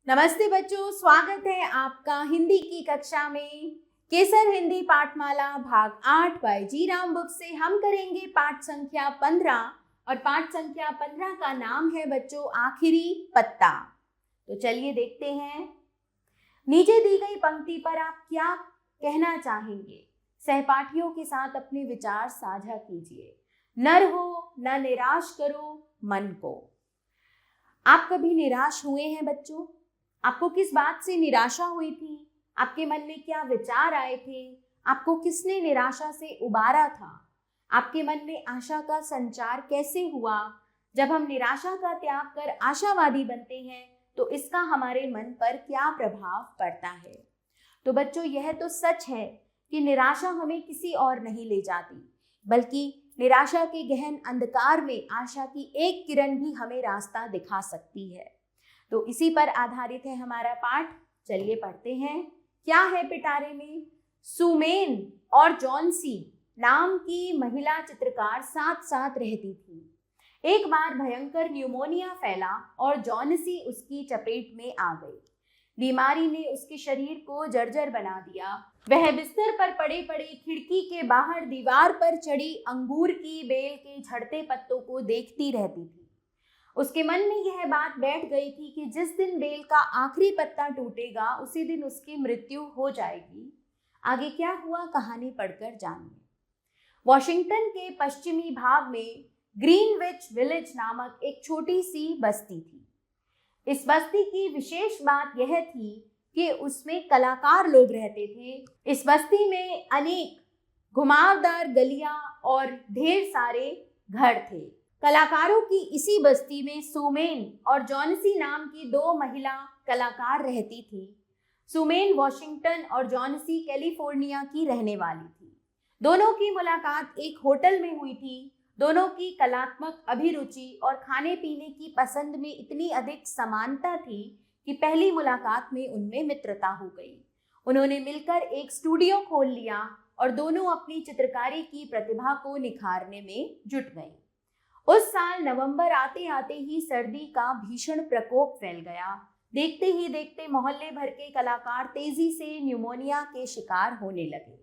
नमस्ते बच्चों, स्वागत है आपका हिंदी की कक्षा में। केसर हिंदी पाठमाला भाग 8 बाय जी राम बुक से हम करेंगे पाठ संख्या 15 और पाठ संख्या 15 का नाम है बच्चों आखिरी पत्ता। तो चलिए देखते हैं। नीचे दी गई पंक्ति पर आप क्या कहना चाहेंगे? सहपाठियों के साथ अपने विचार साझा कीजिए। नर हो न निराश करो मन को। आप कभी निराश हुए हैं बच्चों? आपको किस बात से निराशा हुई थी? आपके मन में क्या विचार आए थे? आपको किसने निराशा से उबारा था? आपके मन में आशा का संचार कैसे हुआ? जब हम निराशा का त्याग कर आशावादी बनते हैं तो इसका हमारे मन पर क्या प्रभाव पड़ता है? तो बच्चों, यह तो सच है कि निराशा हमें किसी और नहीं ले जाती, बल्कि निराशा के गहन अंधकार में आशा की एक किरण भी हमें रास्ता दिखा सकती है। तो इसी पर आधारित है हमारा पाठ। चलिए पढ़ते हैं। क्या है पिटारे में? सुमेन और जॉनसी नाम की महिला चित्रकार साथ साथ रहती थी। एक बार भयंकर न्यूमोनिया फैला और जॉनसी उसकी चपेट में आ गई। बीमारी ने उसके शरीर को जर्जर बना दिया। वह बिस्तर पर पड़े पड़े खिड़की के बाहर दीवार पर चढ़ी अंगूर की बेल के झड़ते पत्तों को देखती रहती थी। उसके मन में यह बात बैठ गई थी कि जिस दिन बेल का आखिरी पत्ता टूटेगा उसी दिन उसकी मृत्यु हो जाएगी। आगे क्या हुआ, कहानी पढ़कर जानिए। वॉशिंगटन के पश्चिमी भाग में ग्रीनविच विलेज नामक एक छोटी सी बस्ती थी। इस बस्ती की विशेष बात यह थी कि उसमें कलाकार लोग रहते थे। इस बस्ती में अनेक घुमावदार गलियां और ढेर सारे घर थे। कलाकारों की इसी बस्ती में सुमेन और जॉनसी नाम की दो महिला कलाकार रहती थी। सुमेन वॉशिंगटन और जॉनसी कैलिफोर्निया की रहने वाली थी। दोनों की मुलाकात एक होटल में हुई थी। दोनों की कलात्मक अभिरुचि और खाने पीने की पसंद में इतनी अधिक समानता थी कि पहली मुलाकात में उनमें मित्रता हो गई। उन्होंने मिलकर एक स्टूडियो खोल लिया और दोनों अपनी चित्रकारी की प्रतिभा को निखारने में जुट गईं। उस साल नवंबर आते आते ही सर्दी का भीषण प्रकोप फैल गया। देखते ही देखते मोहल्ले भर के कलाकार तेजी से न्यूमोनिया के शिकार होने लगे।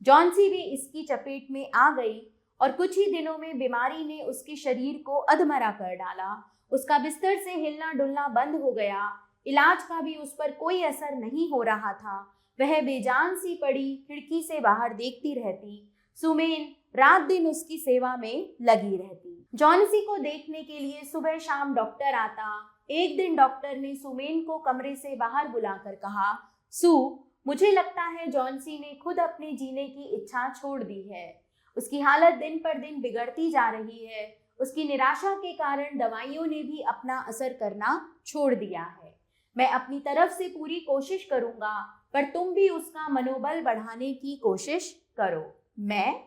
जॉनसी भी इसकी चपेट में आ गई और कुछ ही दिनों में बीमारी ने उसके शरीर को अधमरा कर डाला। उसका बिस्तर से हिलना डुलना बंद हो गया। इलाज का भी उस पर कोई असर नहीं हो रहा था। वह बेजान सी पड़ी खिड़की से बाहर देखती रहती। सुमेन रात दिन उसकी सेवा में लगी रहती। जॉनसी को देखने के लिए सुबह शाम डॉक्टर आता। एक दिन डॉक्टर ने सुमेन को कमरे से बाहर बुलाकर कहा, सू, मुझे लगता है जॉनसी ने खुद अपने जीने की इच्छा छोड़ दी है। उसकी हालत दिन पर दिन बिगड़ती जा रही है। उसकी निराशा के कारण दवाइयों ने भी अपना असर करना छोड़ दिया है। मैं अपनी तरफ से पूरी कोशिश करूंगा, पर तुम भी उसका मनोबल बढ़ाने की कोशिश करो। मैं?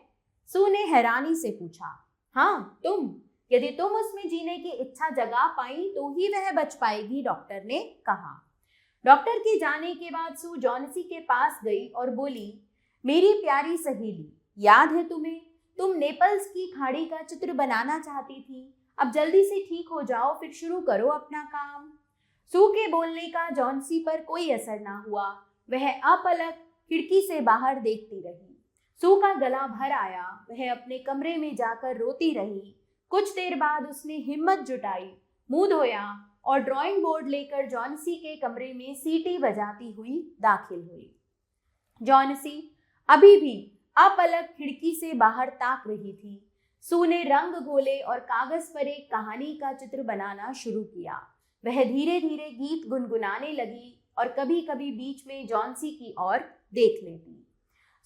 सू ने हैरानी से पूछा। हाँ, तुम। यदि तुम उसमें जीने की इच्छा जगा पाई तो ही वह बच पाएगी, डॉक्टर ने कहा। डॉक्टर के जाने के बाद सू जॉनसी के पास गई और बोली, मेरी प्यारी सहेली, याद है तुम्हें? तुम नेपल्स की खाड़ी का चित्र बनाना चाहती थी। अब जल्दी से ठीक हो जाओ, फिर शुरू करो अपना काम। सू के बोलने का जॉनसी पर कोई असर ना हुआ। वह अपलक खिड़की से बाहर देखती रही। सू का गला भर आया। वह अपने कमरे में जाकर रोती रही। कुछ देर बाद उसने हिम्मत जुटाई, मुंह धोया और ड्राइंग बोर्ड लेकर जॉनसी के कमरे में सीटी बजाती हुई दाखिल हुई। जॉनसी अभी भी अपलक खिड़की से बाहर ताक रही थी। सू ने रंग घोले और कागज पर एक कहानी का चित्र बनाना शुरू किया। वह धीरे धीरे गीत गुनगुनाने लगी और कभी कभी बीच में जॉनसी की ओर देख लेती।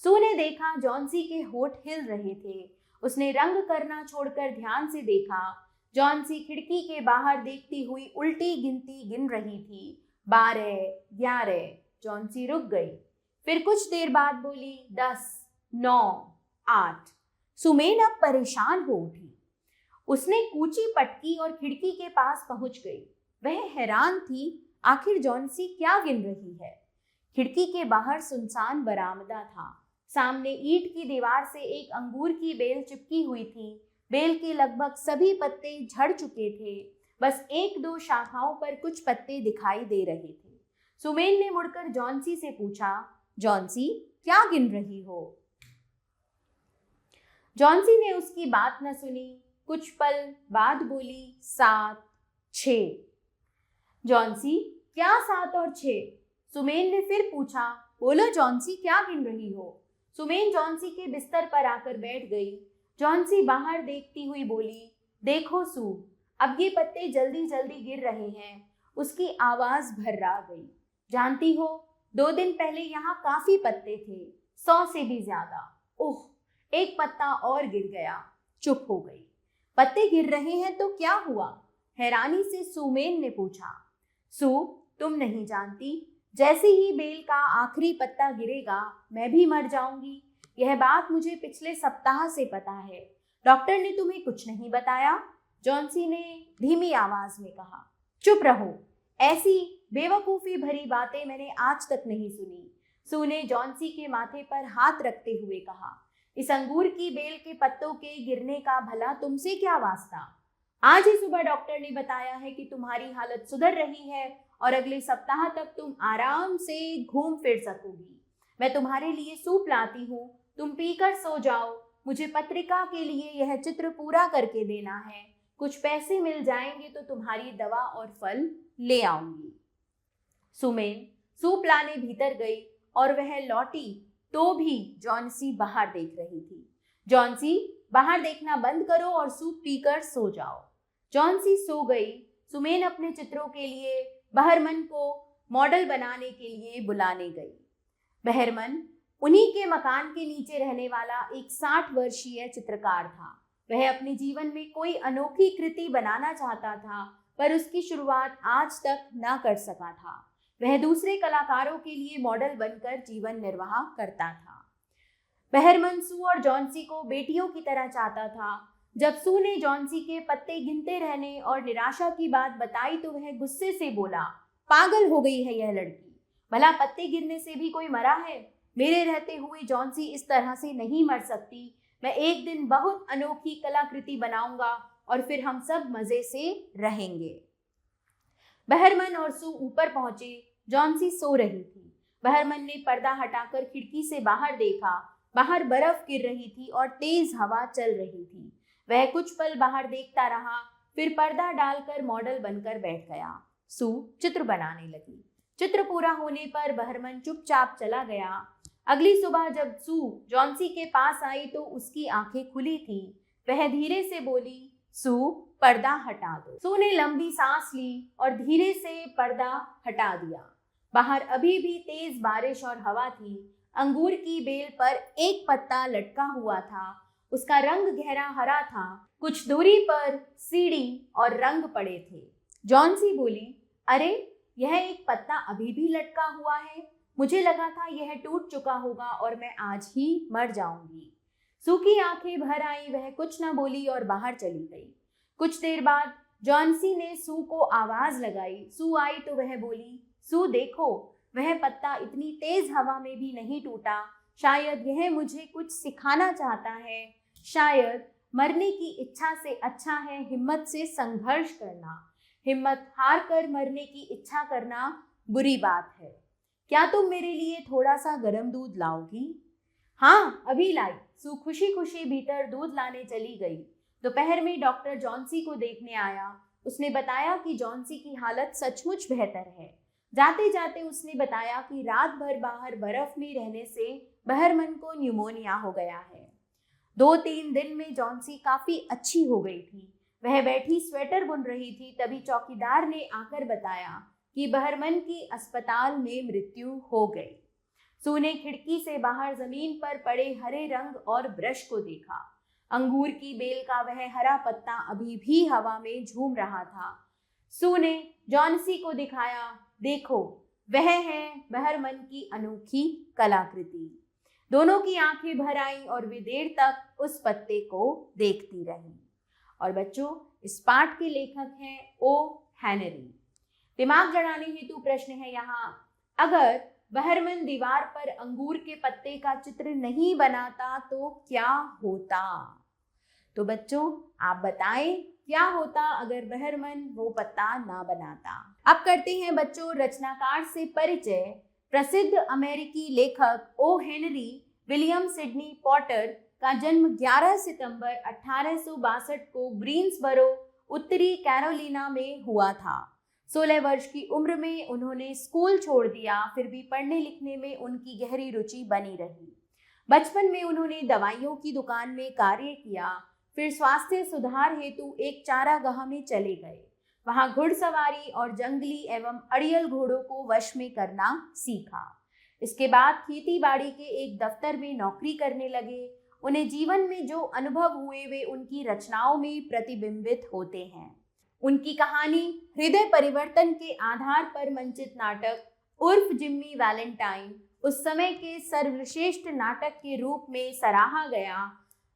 सू ने देखा जॉनसी के होठ हिल रहे थे। उसने रंग करना छोड़कर ध्यान से देखा। जॉनसी खिड़की के बाहर देखती हुई उल्टी गिनती गिन रही थी। 12, 11। जॉनसी रुक गई। फिर कुछ देर बाद बोली, 10, 9, 8। सुमेन अब परेशान हो उठी। उसने कूची पटकी और खिड़की के पास पहुंच गई। वह हैरान थी, आखिर जॉनसी क्या गिन रही है। खिड़की के बाहर सुनसान बरामदा था। सामने ईंट की दीवार से एक अंगूर की बेल चिपकी हुई थी। बेल के लगभग सभी पत्ते झड़ चुके थे। बस 1-2 शाखाओं पर कुछ पत्ते दिखाई दे रहे थे। सुमेन ने मुड़कर जॉन्सी से पूछा, जॉन्सी क्या गिन रही हो? जॉन्सी ने उसकी बात न सुनी। कुछ पल बाद बोली, 7, 6। जॉन्सी, क्या 7 और 6? सुमेन ने फिर पूछा। बोलो जॉन्सी, क्या गिन रही हो? सुमेन जॉन्सी के बिस्तर पर आकर बैठ गई। जॉन्सी बाहर देखती हुई बोली, देखो सू, अब ये पत्ते जल्दी जल्दी गिर रहे हैं। उसकी आवाज भर्रा गई। जानती हो, 2 दिन पहले यहाँ काफी पत्ते थे, 100 से भी ज्यादा। ओह, एक पत्ता और गिर गया। चुप हो गई। पत्ते गिर रहे हैं तो क्या हुआ? हैरानी से सुमेन ने पूछा। सू, तुम नहीं जानती, जैसे ही बेल का आखिरी पत्ता गिरेगा मैं भी मर जाऊंगी। यह बात मुझे पिछले सप्ताह से पता है। डॉक्टर ने तुम्हें कुछ नहीं बताया? जॉन्सी ने धीमी आवाज में कहा। चुप रहो, ऐसी बेवकूफी भरी बातें मैंने आज तक नहीं सुनी। सू ने जॉन्सी के माथे पर हाथ रखते हुए कहा, इस अंगूर की बेल के पत्तों के गिरने का भला तुमसे क्या वास्ता? आज ही सुबह डॉक्टर ने बताया है कि तुम्हारी हालत सुधर रही है और अगले सप्ताह तक तुम आराम से घूम फिर सकोगी। मैं तुम्हारे लिए सूप लाती हूँ, तुम पीकर सो जाओ। मुझे पत्रिका के लिए यह चित्र पूरा करके देना है। कुछ पैसे मिल जाएंगे तो तुम्हारी दवा और फल ले आऊंगी। सुमेन सूप लाने भीतर गई और वह लौटी तो भी जॉन्सी बाहर देख रही थी। जॉन्सी, बाहर देखना बंद करो और सूप पीकर सो जाओ। जॉन्सी सो गई। सुमेन अपने चित्रों के लिए बहरमन को मॉडल बनाने के लिए बुलाने गई। बहरमन उन्हीं के मकान के नीचे रहने वाला एक 60 वर्षीय चित्रकार था। वह अपने जीवन में कोई अनोखी कृति बनाना चाहता था, पर उसकी शुरुआत आज तक ना कर सका था। वह दूसरे कलाकारों के लिए मॉडल बनकर जीवन निर्वाह करता था। बहरमन सू और जॉन्सी को बेटियों की तरह चाहता था। जब सू ने जॉन्सी के पत्ते गिनते रहने और निराशा की बात बताई तो वह गुस्से से बोला, पागल हो गई है यह लड़की। भला पत्ते गिरने से भी कोई मरा है? मेरे रहते हुए जॉन्सी इस तरह से नहीं मर सकती। मैं एक दिन बहुत अनोखी कलाकृति बनाऊंगा और फिर हम सब मजे से रहेंगे। बहरमन और सू ऊपर पहुंचे। जॉन्सी सो रही थी। बहरमन ने पर्दा हटाकर खिड़की से बाहर देखा। बाहर बर्फ गिर रही थी और तेज हवा चल रही थी। वह कुछ पल बाहर देखता रहा, फिर पर्दा डालकर मॉडल बनकर बैठ गया। सू चित्र बनाने लगी। चित्र पूरा होने पर बहरमन चुपचाप चला गया। अगली सुबह जब सू जॉन्सी के पास आई तो उसकी आंखें खुली थी। वह धीरे से बोली, सू, पर्दा हटा दो। सू ने लंबी सांस ली और धीरे से पर्दा हटा दिया। बाहर अभी भी तेज बारिश और हवा थी। अंगूर की बेल पर एक पत्ता लटका हुआ था। उसका रंग गहरा हरा था। कुछ दूरी पर सीढ़ी और रंग पड़े थे। जॉन्सी बोली, अरे, यह एक पत्ता अभी भी लटका हुआ है। मुझे लगा था यह टूट चुका होगा और मैं आज ही मर जाऊंगी। सू की आंखें भर आई। वह कुछ न बोली और बाहर चली गई। कुछ देर बाद जॉन्सी ने सू को आवाज लगाई। सू आई तो वह बोली, सू देखो, वह पत्ता इतनी तेज हवा में भी नहीं टूटा। शायद यह मुझे कुछ सिखाना चाहता है। शायद मरने की इच्छा से अच्छा है हिम्मत से संघर्ष करना। हिम्मत हार कर मरने की इच्छा करना बुरी बात है। क्या तुम मेरे लिए थोड़ा सा गर्म दूध लाओगी? हाँ, अभी लाई। सू खुशी खुशी भीतर दूध लाने चली गई। दोपहर में डॉक्टर जॉन्सी को देखने आया। उसने बताया कि जॉन्सी की हालत सचमुच बेहतर है। जाते जाते उसने बताया कि रात भर बाहर बर्फ में रहने से बहरमन को न्यूमोनिया हो गया है। 2-3 दिन में जॉन्सी काफी अच्छी हो गई थी। वह बैठी स्वेटर बुन रही थी। तभी चौकीदार ने आकर बताया कि बहरमन की अस्पताल में मृत्यु हो गई। सू ने खिड़की से बाहर जमीन पर पड़े हरे रंग और ब्रश को देखा। अंगूर की बेल का वह हरा पत्ता अभी भी हवा में झूम रहा था। सू ने जॉन्सी को दिखाया, देखो, वह है बहरमन की अनोखी कलाकृति। दोनों की आंखें भर आईं और वे देर तक उस पत्ते को देखती रहीं। और बच्चों, इस पाठ के लेखक हैं ओ हेनरी। दिमाग लड़ाने हेतु प्रश्न है यहाँ, अगर बहरमन दीवार पर अंगूर के पत्ते का चित्र नहीं बनाता तो क्या होता? तो बच्चों, आप बताएं क्या होता अगर बहरमन वो पत्ता ना बनाता। अब करते हैं बच्चों रचनाकार से परिचय। प्रसिद्ध अमेरिकी लेखक O Henry William Sydney Porter का जन्म 11 सितंबर 1862 को ग्रीन्सबरो, उत्तरी कैरोलिना में हुआ था। 16 वर्ष की उम्र में उन्होंने स्कूल छोड़ दिया, फिर भी पढ़ने लिखने में उनकी गहरी रुचि बनी रही। बचपन में उन्होंने दवाइयों की दुकान में कार्य किया, फिर स्वास्थ्य सुधार हेतु एक चारागाह में चले गए। वहां घुड़सवारी और जंगली एवं अड़ियल घोड़ों को वश में करना सीखा। इसके बाद खेती बाड़ी के एक दफ्तर में नौकरी करने लगे। उन्हें जीवन में जो अनुभव हुए वे उनकी रचनाओं में प्रतिबिंबित होते हैं। उनकी कहानी हृदय परिवर्तन के आधार पर मंचित नाटक उर्फ जिम्मी वैलेंटाइन उस समय के सर्वश्रेष्ठ नाटक के रूप में सराहा गया।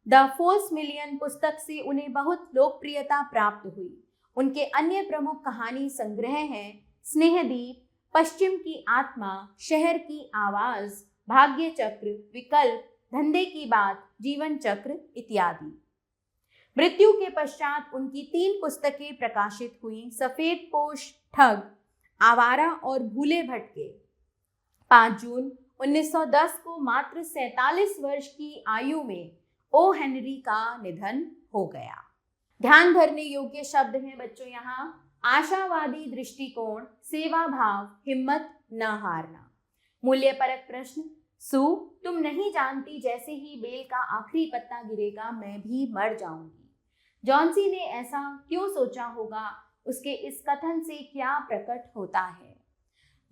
द फोर्स मिलियन पुस्तक से उन्हें बहुत लोकप्रियता प्राप्त हुई। उनके अन्य प्रमुख कहानी संग्रह हैं स्नेहदीप, पश्चिम की आत्मा, शहर की आवाज, भाग्य चक्र, विकल्प, धंधे की बात, जीवन चक्र इत्यादि। मृत्यु के पश्चात उनकी 3 पुस्तकें प्रकाशित हुई, सफेद पोश, ठग, आवारा और भूले भटके। 5 जून 1910 को मात्र 47 वर्ष की आयु में ओ हेनरी का निधन हो गया। ध्यान धरने योग्य शब्द हैं बच्चों यहाँ आशावादी दृष्टिकोण, सेवा भाव, हिम्मत न हारना। मूल्यपरक प्रश्न, सू तुम नहीं जानती जैसे ही बेल का आखिरी पत्ता गिरेगा मैं भी मर जाऊंगी। जॉन्सी ने ऐसा क्यों सोचा होगा? उसके इस कथन से क्या प्रकट होता है?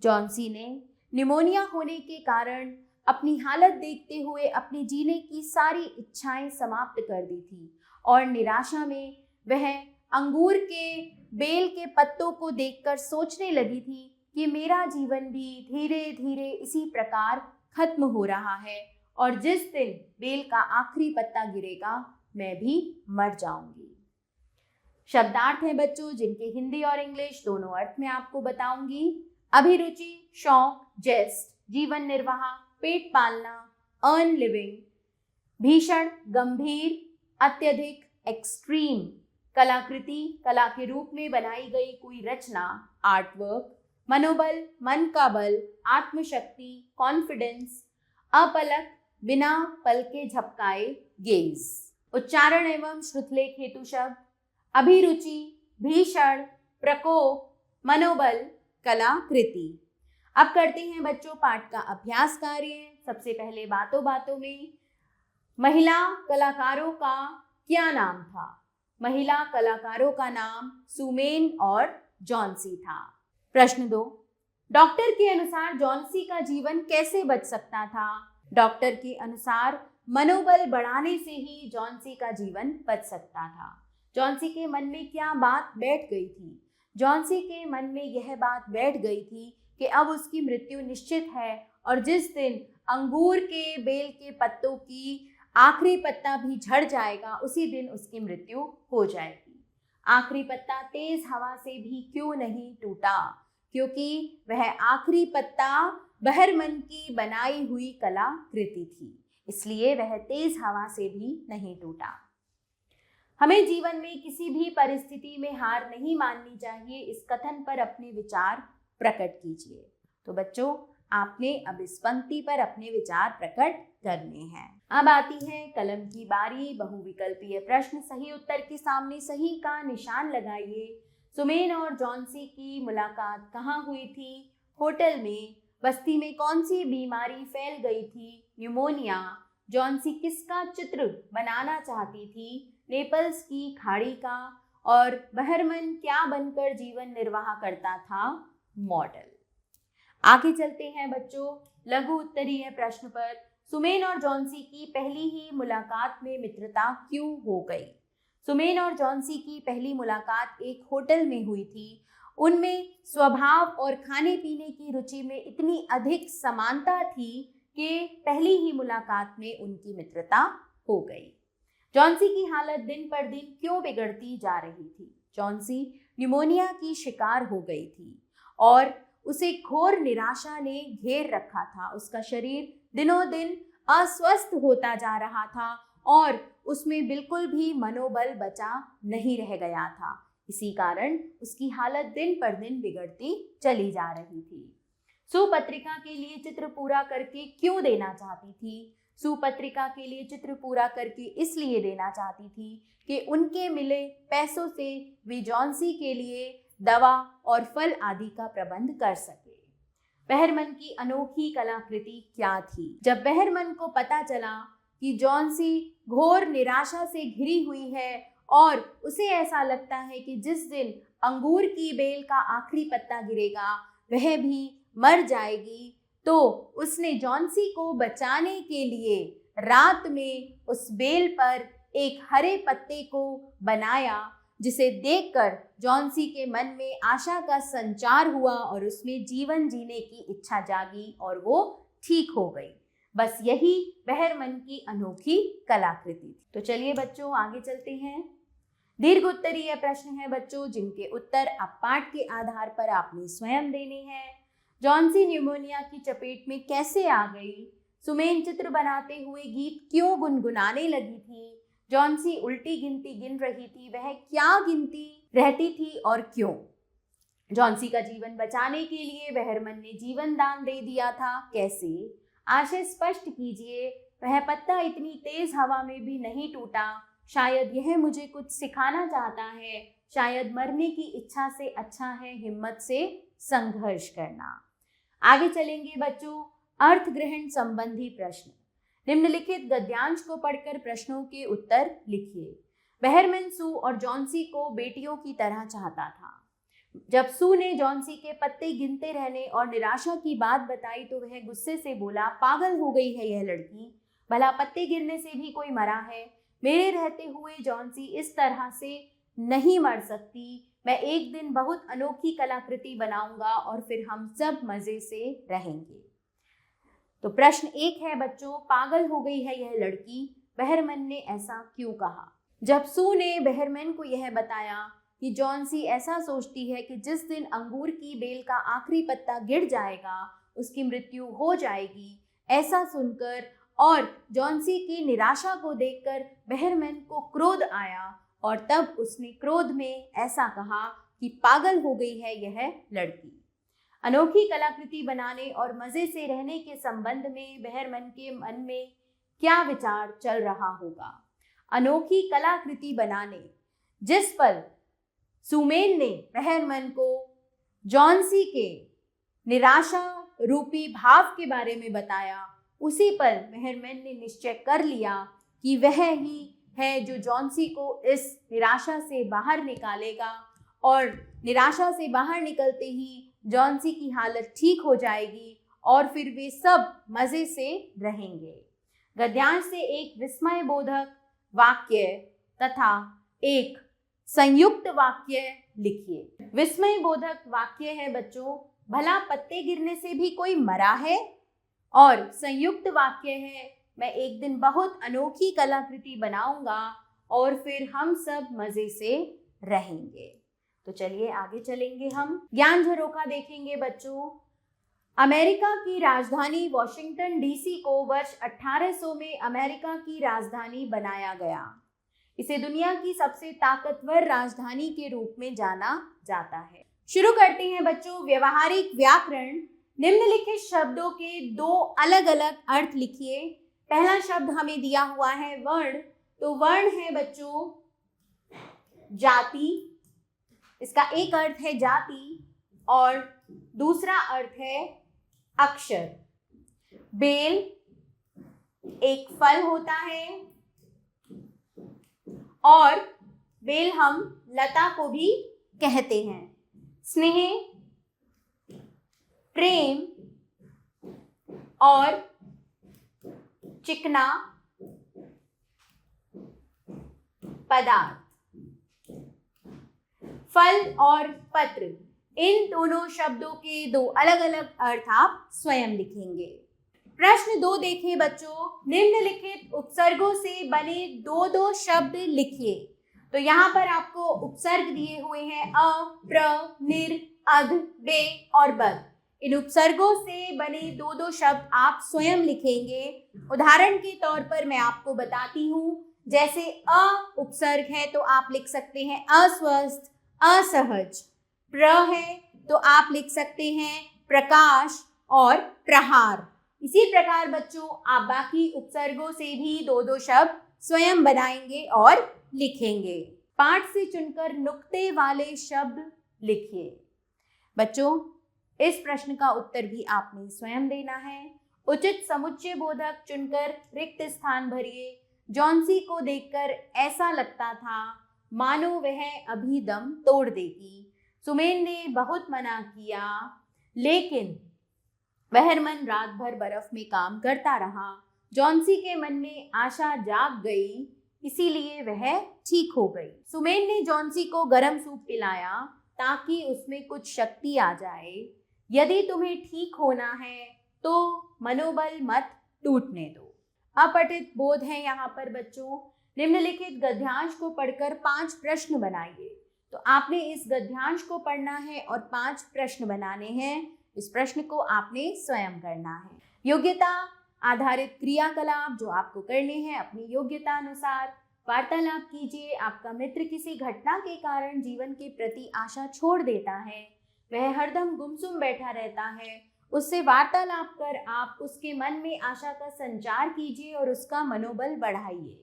जॉन्सी ने निमोनिया होने के कारण अपनी हालत देखते हुए अपने जीने की सारी इच्छाएं समाप्त कर दी थी और निराशा में वह अंगूर के बेल के पत्तों को देखकर सोचने लगी थी कि मेरा जीवन भी धीरे धीरे इसी प्रकार खत्म हो रहा है और जिस दिन बेल का आखिरी पत्ता गिरेगा मैं भी मर जाऊंगी। शब्दार्थ हैं बच्चों जिनके हिंदी और इंग्लिश दोनों अर्थ में आपको बताऊंगी। अभिरुचि, शौक, जेस्ट, जीवन निर्वाह, पेट पालना, अर्न लिविंग, भीषण, गंभीर, अत्यधिक, एक्सट्रीम, कलाकृति, कला के रूप में बनाई गई कोई रचना, आर्टवर्क, मनोबल, मन का बल, आत्मशक्ति, कॉन्फिडेंस, अपलक, बिना पल के झपकाए, गेज। उच्चारण एवं श्रुतलेख हेतु शब्द अभिरुचि, भीषण, प्रकोप, मनोबल, कलाकृति। अब करते हैं बच्चों पाठ का अभ्यास कार्य। सबसे पहले बातों बातों में महिला कलाकारों का क्या नाम था? महिला कलाकारों का नाम सुमेन और जॉन्सी था। प्रश्न 2, डॉक्टर के अनुसार जॉन्सी का जीवन कैसे बच सकता था? डॉक्टर के अनुसार मनोबल बढ़ाने से ही जॉन्सी का जीवन बच सकता था। जॉन्सी के मन में क्या बात बैठ गई थी? जॉन्सी के मन में यह बात बैठ गई थी कि अब उसकी मृत्यु निश्चित है और जिस दिन अंगूर के बेल के पत्तों की आखिरी पत्ता भी झड़ जाएगा उसी दिन उसकी मृत्यु हो जाएगी। आखिरी पत्ता तेज हवा से भी क्यों नहीं टूटा? क्योंकि वह आखिरी पत्ता बहरमन की बनाई हुई कलाकृति थी, इसलिए वह तेज हवा से भी नहीं टूटा। हमें जीवन में किसी भी परिस्थिति में हार नहीं माननी चाहिए। इस कथन पर अपने विचार प्रकट कीजिए। तो बच्चों आपने अब इस पंक्ति पर अपने विचार प्रकट करने हैं। अब आती है कलम की बारी। बहुविकल्पीय प्रश्न, सही उत्तर के सामने सही का निशान लगाइए। सुमेन और जॉन्सी की मुलाकात कहाँ हुई थी? होटल में। बस्ती में कौन सी बीमारी फैल गई थी? न्यूमोनिया। जॉन्सी किसका चित्र बनाना चाहती थी? नेपल्स की खाड़ी का। और बहरमन क्या बनकर जीवन निर्वाह करता था? मॉडल। आगे चलते हैं बच्चों लघु उत्तरीय प्रश्न पर। सुमेन और जॉन्सी की पहली ही मुलाकात में मित्रता क्यों हो गई? सुमेन और जॉन्सी की पहली मुलाकात एक होटल में हुई थी। उनमें स्वभाव और खाने पीने की रुचि में इतनी अधिक समानता थी कि पहली ही मुलाकात में उनकी मित्रता हो गई। जॉन्सी की हालत दिन पर दिन क्यों बिगड़ती जा रही थी? जॉन्सी न्यूमोनिया की शिकार हो गई थी और उसे घोर निराशा ने घेर रखा था। उसका शरीर दिनों दिन अस्वस्थ होता जा रहा था और उसमें बिल्कुल भी मनोबल बचा नहीं रह गया था। इसी कारण उसकी हालत दिन पर दिन बिगड़ती चली जा रही थी। सू पत्रिका के लिए चित्र पूरा करके क्यों देना चाहती थी? सू पत्रिका के लिए चित्र पूरा करके इसलिए देना चाहती थी कि उनके मिले पैसों से वे जॉन्सी के लिए दवा और फल आदि का प्रबंध कर सके। बहरमन की अनोखी कलाकृति क्या थी? जब बहरमन को पता चला कि जॉन्सी घोर निराशा से घिरी हुई है और उसे ऐसा लगता है कि जिस दिन अंगूर की बेल का आखिरी पत्ता गिरेगा वह भी मर जाएगी, तो उसने जॉन्सी को बचाने के लिए रात में उस बेल पर एक हरे पत्ते को बनाया, जिसे देखकर जॉन्सी के मन में आशा का संचार हुआ और उसमें जीवन जीने की इच्छा जागी और वो ठीक हो गई। बस यही बहरमन की अनोखी कलाकृति थी। तो चलिए बच्चों आगे चलते हैं। दीर्घ उत्तरीय प्रश्न है बच्चों, जिनके उत्तर अब पाठ के आधार पर आपने स्वयं देने हैं। जॉन्सी न्यूमोनिया की चपेट में कैसे आ गई? सुमेन चित्र बनाते हुए गीत क्यों गुनगुनाने लगी थी? जॉन्सी उल्टी गिनती गिन रही थी, वह क्या गिनती रहती थी और क्यों? जॉन्सी का जीवन बचाने के लिए बहरमन ने जीवन दान दे दिया था, कैसे? आशय स्पष्ट कीजिए। वह पत्ता इतनी तेज हवा में भी नहीं टूटा, शायद यह मुझे कुछ सिखाना चाहता है, शायद मरने की इच्छा से अच्छा है हिम्मत से संघर्ष करना। आगे चलेंगे बच्चों। अर्थ ग्रहण संबंधी प्रश्न। निम्नलिखित गद्यांश को पढ़कर प्रश्नों के उत्तर लिखिए। बहरमन सू और जॉन्सी को बेटियों की तरह चाहता था। जब सू ने जॉन्सी के पत्ते गिनते रहने और निराशा की बात बताई तो वह गुस्से से बोला, पागल हो गई है यह लड़की, भला पत्ते गिरने से भी कोई मरा है? मेरे रहते हुए जॉन्सी इस तरह से नहीं मर सकती। मैं एक दिन बहुत अनोखी कलाकृति बनाऊंगा और फिर हम सब मजे से रहेंगे। तो प्रश्न 1 है बच्चों, पागल हो गई है यह लड़की, बहरमन ने ऐसा क्यों कहा? जब सू ने बहरमन को यह बताया कि जॉन्सी ऐसा सोचती है कि जिस दिन अंगूर की बेल का आखिरी पत्ता गिर जाएगा उसकी मृत्यु हो जाएगी, ऐसा सुनकर और जॉन्सी की निराशा को देखकर बहरमन को क्रोध आया और तब उसने क्रोध में ऐसा कहा कि पागल हो गई है यह लड़की। अनोखी कलाकृति बनाने और मजे से रहने के संबंध में बहरमन के मन में क्या विचार चल रहा होगा? अनोखी कलाकृति बनाने। जिस पल सुमेन ने बहरमन को जॉन्सी के निराशा रूपी भाव के बारे में बताया, उसी पल बहरमन ने निश्चय कर लिया कि वह ही है जो जॉन्सी को इस निराशा से बाहर निकालेगा और निराशा से बाहर निकलते ही जॉन्सी की हालत ठीक हो जाएगी और फिर वे सब मजे से रहेंगे। गद्यांश से एक विस्मय बोधक वाक्य तथा एक संयुक्त वाक्य लिखिए। विस्मय बोधक वाक्य है बच्चों, भला पत्ते गिरने से भी कोई मरा है? और संयुक्त वाक्य है, मैं एक दिन बहुत अनोखी कलाकृति बनाऊंगा और फिर हम सब मजे से रहेंगे। तो चलिए आगे चलेंगे, हम ज्ञान झरोखा देखेंगे बच्चों। अमेरिका की राजधानी वॉशिंगटन डीसी को वर्ष 1800 में अमेरिका की राजधानी बनाया गया। इसे दुनिया की सबसे ताकतवर राजधानी के रूप में जाना जाता है। शुरू करते हैं बच्चों व्यवहारिक व्याकरण। निम्नलिखित शब्दों के 2 अलग अलग अर्थ लिखिए। पहला शब्द हमें दिया हुआ है वर्ण, तो वर्ण है बच्चों जाति, इसका एक अर्थ है जाति और दूसरा अर्थ है अक्षर। बेल एक फल होता है और बेल हम लता को भी कहते हैं। स्नेह, प्रेम और चिकना पदार्थ। फल और पत्र, इन दोनों शब्दों के 2 अलग अलग अर्थ आप स्वयं लिखेंगे। प्रश्न 2 देखें बच्चों, निम्नलिखित उपसर्गों से बने 2 शब्द लिखिए। तो यहाँ पर आपको उपसर्ग दिए हुए हैं अ, प्र, निर, अध, बे और बद। इन उपसर्गों से बने 2 शब्द आप स्वयं लिखेंगे। उदाहरण के तौर पर मैं आपको बताती हूँ, जैसे अ उपसर्ग है तो आप लिख सकते हैं अस्वस्थ, असहज। प्र है तो आप लिख सकते हैं प्रकाश और प्रहार। इसी प्रकार बच्चों आप बाकी उपसर्गों से भी दो दो शब्द स्वयं बनाएंगे और लिखेंगे। पाठ से चुनकर नुक्ते वाले शब्द लिखिए। बच्चों इस प्रश्न का उत्तर भी आपने स्वयं देना है। उचित समुच्चय बोधक चुनकर रिक्त स्थान भरिए। जॉन्सी को देखकर ऐसा लगता था मानो वह अभी दम तोड़ देगी। सुमेन ने बहुत मना किया लेकिन बहरमन रात भर बर्फ में काम करता रहा। जॉन्सी के मन में आशा जाग गई इसीलिए वह ठीक हो गई। सुमेन ने जॉन्सी को गर्म सूप पिलाया ताकि उसमें कुछ शक्ति आ जाए। यदि तुम्हें ठीक होना है तो मनोबल मत टूटने दो। अपठित बोध है यहाँ पर बच्चों। निम्नलिखित गद्यांश को पढ़कर 5 प्रश्न बनाइए। तो आपने इस गद्यांश को पढ़ना है और 5 प्रश्न बनाने हैं। इस प्रश्न को आपने स्वयं करना है। योग्यता आधारित क्रियाकलाप जो आपको करने हैं अपनी योग्यता अनुसार। वार्तालाप कीजिए। आपका मित्र किसी घटना के कारण जीवन के प्रति आशा छोड़ देता है। वह हरदम गुमसुम बैठा रहता है। उससे वार्तालाप कर आप उसके मन में आशा का संचार कीजिए और उसका मनोबल बढ़ाइए।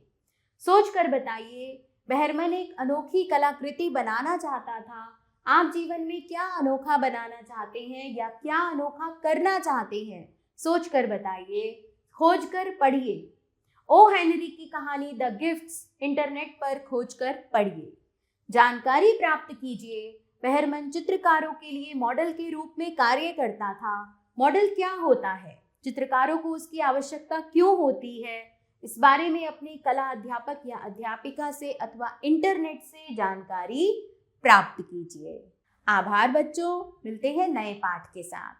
सोच कर बताइए बहरमन एक अनोखी कलाकृति बनाना चाहता था। आप जीवन में क्या अनोखा बनाना चाहते हैं या क्या अनोखा करना चाहते हैं, सोच कर बताइए। खोज कर पढ़िए। ओ हेनरी की कहानी द गिफ्ट्स इंटरनेट पर खोज कर पढ़िए। जानकारी प्राप्त कीजिए। बहरमन चित्रकारों के लिए मॉडल के रूप में कार्य करता था। मॉडल क्या होता है, चित्रकारों को उसकी आवश्यकता क्यों होती है, इस बारे में अपने कला अध्यापक या अध्यापिका से अथवा इंटरनेट से जानकारी प्राप्त कीजिए। आभार बच्चों, मिलते हैं नए पाठ के साथ।